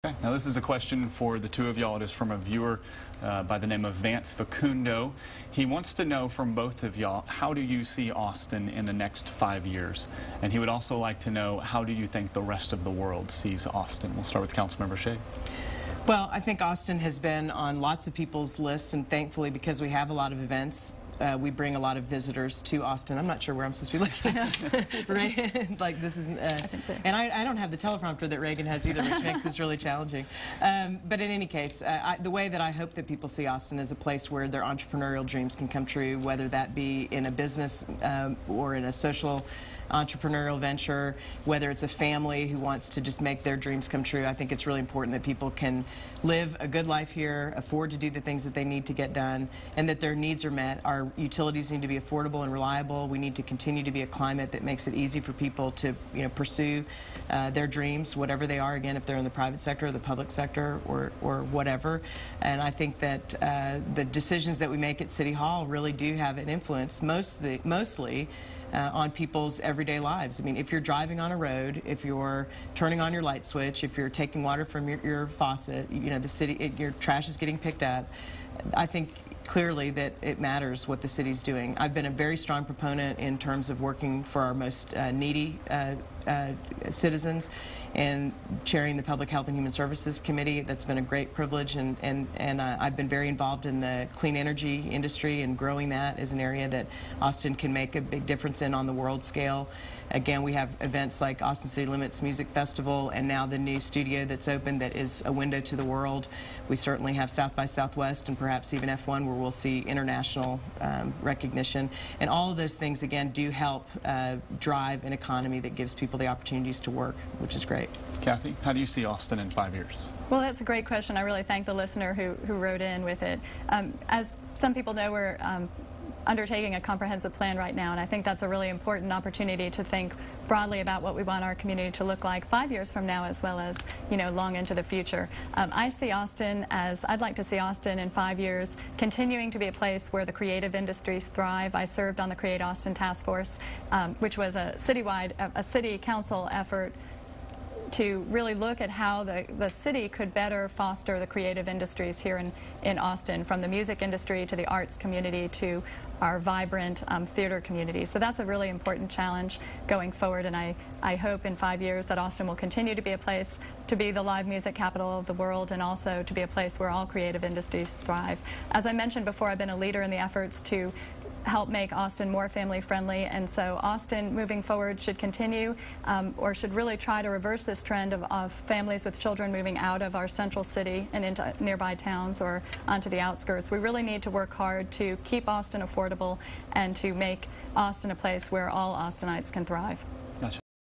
Okay. Now this is a question for the two of y'all. It is from a viewer by the name of Vance Facundo. He wants to know from both of y'all, how do you see Austin in the next 5 years? And he would also like to know, how do you think the rest of the world sees Austin? We'll start with Councilmember Shea. Well, I think Austin has been on lots of people's lists, and thankfully, because we have a lot of events, we bring a lot of visitors to Austin. I'm not sure where I'm supposed to be looking. Right? Like this is, and I don't have the teleprompter that Reagan has either, which makes this really challenging. But in any case, the way that I hope that people see Austin is a place where their entrepreneurial dreams can come true, whether that be in a business or in a social entrepreneurial venture, whether it's a family who wants to just make their dreams come true. I think it's really important that people can live a good life here, afford to do the things that they need to get done, and that their needs are met. Our utilities need to be affordable and reliable. We need to continue to be a climate that makes it easy for people to, pursue their dreams, whatever they are, again, if they're in the private sector or the public sector or whatever. And I think that the decisions that we make at City Hall really do have an influence, mostly on people's everyday lives. I mean, if you're driving on a road, if you're turning on your light switch, if you're taking water from your faucet, the city, your trash is getting picked up, I think clearly that it matters what the city's doing. I've been a very strong proponent in terms of working for our most needy citizens and chairing the Public Health and Human Services Committee. That's been a great privilege, and I've been very involved in the clean energy industry and growing that as an area that Austin can make a big difference in on the world scale. Again, we have events like Austin City Limits Music Festival and now the new studio that's open that is a window to the world. We certainly have South by Southwest and perhaps even F1 where we'll see international recognition. And all of those things, again, do help drive an economy that gives people the opportunities to work, which is great. Kathy, how do you see Austin in 5 years? Well, that's a great question. I really thank the listener who wrote in with it. As some people know, we're undertaking a comprehensive plan right now, and I think that's a really important opportunity to think broadly about what we want our community to look like 5 years from now, as well as long into the future. I see Austin as, I'd like to see Austin in 5 years continuing to be a place where the creative industries thrive. I served on the Create Austin Task Force, which was a citywide, a city council effort to really look at how the city could better foster the creative industries here in Austin, from the music industry to the arts community to our vibrant theater community. So that's a really important challenge going forward, and I hope in 5 years that Austin will continue to be a place to be the live music capital of the world, and also to be a place where all creative industries thrive. As I mentioned before, I've been a leader in the efforts to help make Austin more family friendly, and so Austin moving forward should continue or should really try to reverse this trend of families with children moving out of our central city and into nearby towns or onto the outskirts. We really need to work hard to keep Austin affordable and to make Austin a place where all Austinites can thrive.